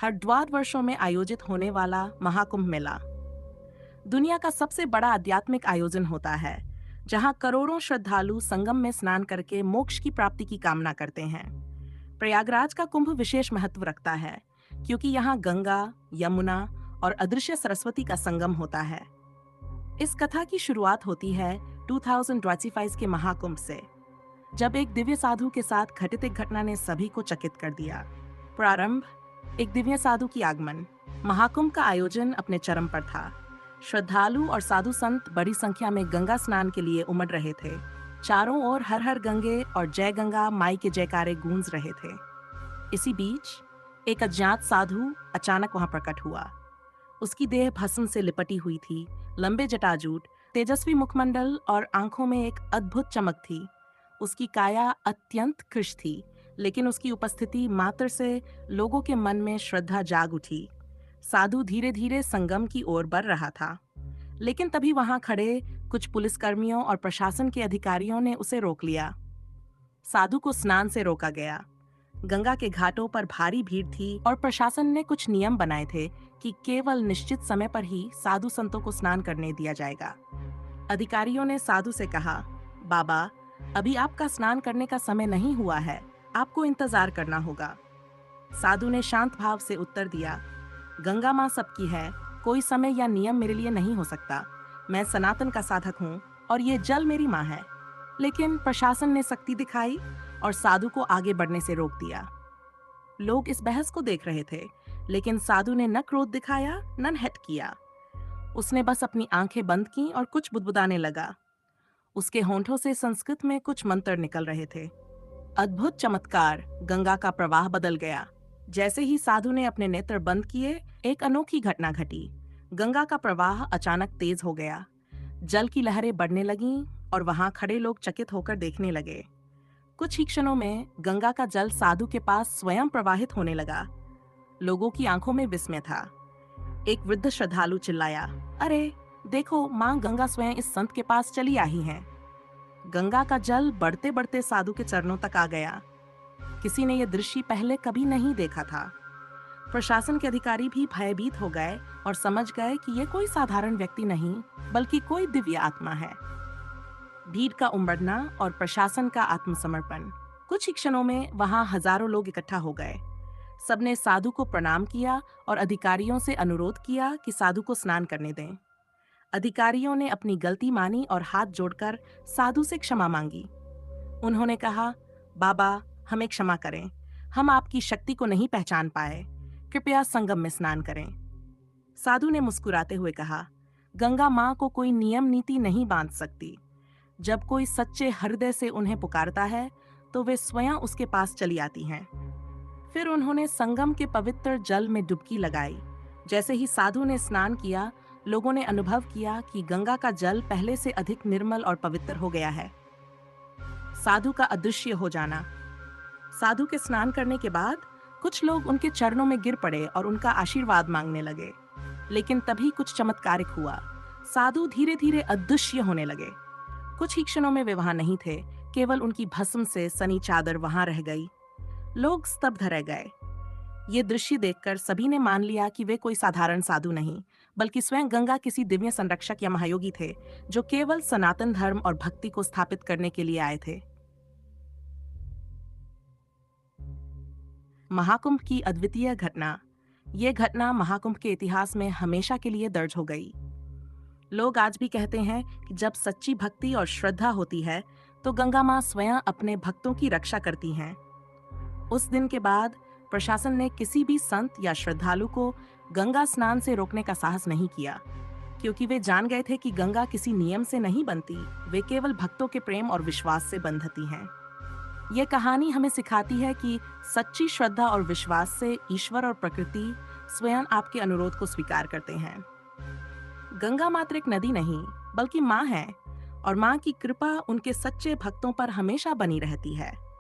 हरिद्वार वर्षों में आयोजित होने वाला महाकुंभ मेला दुनिया का सबसे बड़ा आध्यात्मिक आयोजन होता है, जहां करोड़ों श्रद्धालु संगम में स्नान करके मोक्ष की प्राप्ति की कामना करते हैं। प्रयागराज का कुंभ विशेष महत्व रखता है, क्योंकि यहाँ गंगा, यमुना और अदृश्य सरस्वती का संगम होता है। इस कथा की शुरुआत होती है 2025 के महाकुंभ से, जब एक दिव्य साधु के साथ घटित एक घटना ने सभी को चकित कर दिया। प्रारंभ, एक दिव्य साधु की आगमन। महाकुंभ का आयोजन अपने चरम पर था। श्रद्धालु और साधु संत बड़ी संख्या में गंगा स्नान के लिए उमड़ रहे थे। चारों ओर हर हर गंगे और जय गंगा माई के जयकारे गूंज रहे थे। इसी बीच एक अज्ञात साधु अचानक वहां प्रकट हुआ। उसकी देह भस्म से लिपटी हुई थी, लंबे जटाजूट, तेजस्वी मुखमंडल और आंखों में एक अद्भुत चमक थी। उसकी काया अत्यंत कृश थी, लेकिन उसकी उपस्थिति मात्र से लोगों के मन में श्रद्धा जाग उठी। साधु धीरे धीरे संगम की ओर बढ़ रहा था, लेकिन तभी वहां खड़े कुछ पुलिसकर्मियों और प्रशासन के अधिकारियों ने उसे रोक लिया। साधु को स्नान से रोका गया। गंगा के घाटों पर भारी भीड़ थी और प्रशासन ने कुछ नियम बनाए थे कि केवल निश्चित समय पर ही साधु संतों को स्नान करने दिया जाएगा। अधिकारियों ने साधु से कहा, बाबा, अभी आपका स्नान करने का समय नहीं हुआ है, आपको इंतजार करना होगा। साधु ने शांत भाव से उत्तर दिया, गंगा माँ सबकी है, कोई समय या नियम मेरे लिए नहीं हो सकता। मैं सनातन का साधक हूँ और ये जल मेरी माँ है। लेकिन प्रशासन ने सख्ती दिखाई और साधु को आगे बढ़ने से रोक दिया। लोग इस बहस को देख रहे थे, लेकिन साधु ने न क्रोध दिखाया न हट किया। उसने बस अपनी आंखें बंद की और कुछ बुदबुदाने लगा। उसके होंठों से संस्कृत में कुछ मंत्र निकल रहे थे। अद्भुत चमत्कार, गंगा का प्रवाह बदल गया। जैसे ही साधु ने अपने नेत्र बंद किए, एक अनोखी घटना घटी। गंगा का प्रवाह अचानक तेज हो गया। जल की लहरें बढ़ने लगीं और वहां खड़े लोग चकित होकर देखने लगे। कुछ ही क्षणों में गंगा का जल साधु के पास स्वयं प्रवाहित होने लगा। लोगों की आंखों में विस्मय था। एक वृद्ध श्रद्धालु चिल्लाया, अरे देखो, मां गंगा स्वयं इस संत के पास चली आई है। गंगा का जल बढ़ते बढ़ते साधु के चरणों तक आ गया। किसी ने यह दृश्य पहले कभी नहीं देखा था। प्रशासन के अधिकारी भी भयभीत हो गए और समझ गए कि यह कोई साधारण व्यक्ति नहीं, बल्कि कोई दिव्य आत्मा है। भीड़ का उमड़ना और प्रशासन का आत्मसमर्पण। कुछ ही क्षणों में वहां हजारों लोग इकट्ठा हो गए। सबने साधु को प्रणाम किया और अधिकारियों से अनुरोध किया कि साधु को स्नान करने दें। अधिकारियों ने अपनी गलती मानी और हाथ जोड़कर साधु से क्षमा मांगी। उन्होंने कहा, बाबा, हमें क्षमा करें, हम आपकी शक्ति को नहीं पहचान पाए, कृपया संगम में स्नान करें। साधु ने मुस्कुराते हुए कहा, गंगा माँ को कोई नियम नीति नहीं बांध सकती। जब कोई सच्चे हृदय से उन्हें पुकारता है तो वे स्वयं उसके पास चली आती हैं। फिर उन्होंने संगम के पवित्र जल में डुबकी लगाई। जैसे ही साधु ने स्नान किया, लोगों ने अनुभव किया कि गंगा का जल पहले से अधिक निर्मल और पवित्र हो गया है। साधु का अदृश्य हो जाना। साधु के स्नान करने के बाद कुछ लोग उनके चरणों में गिर पड़े और उनका आशीर्वाद मांगने लगे। लेकिन तभी कुछ चमत्कारिक हुआ। साधु धीरे धीरे अदृश्य होने लगे। कुछ ही क्षणों में वे वहां नहीं थे, केवल उनकी भस्म से सनी चादर वहां रह गई। लोग स्तब्ध रह गए। ये दृश्य देखकर सभी ने मान लिया कि वे कोई साधारण साधु नहीं, बल्कि स्वयं गंगा किसी दिव्य संरक्षक या महायोगी थे, जो केवल सनातन धर्म और भक्ति को स्थापित करने के लिए आए थे। महाकुंभ की अद्वितीय घटना। ये घटना महाकुंभ के इतिहास में हमेशा के लिए दर्ज हो गई। लोग आज भी कहते हैं कि जब सच्ची भक्ति और श्रद्धा होती है तो गंगा माँ स्वयं अपने भक्तों की रक्षा करती हैं। उस दिन के बाद प्रशासन ने किसी भी संत या श्रद्धालु को गंगा स्नान से रोकने का साहस नहीं किया, क्योंकि वे जान गए थे कि गंगा किसी नियम से नहीं बनती, वे केवल भक्तों के प्रेम और विश्वास से बंधती हैं। ये कहानी हमें सिखाती है कि सच्ची श्रद्धा और विश्वास से ईश्वर और प्रकृति स्वयं आपके अनुरोध को स्वीकार करते हैं। गंगा मात्र एक नदी नहीं, बल्कि माँ है, और माँ की कृपा उनके सच्चे भक्तों पर हमेशा बनी रहती है।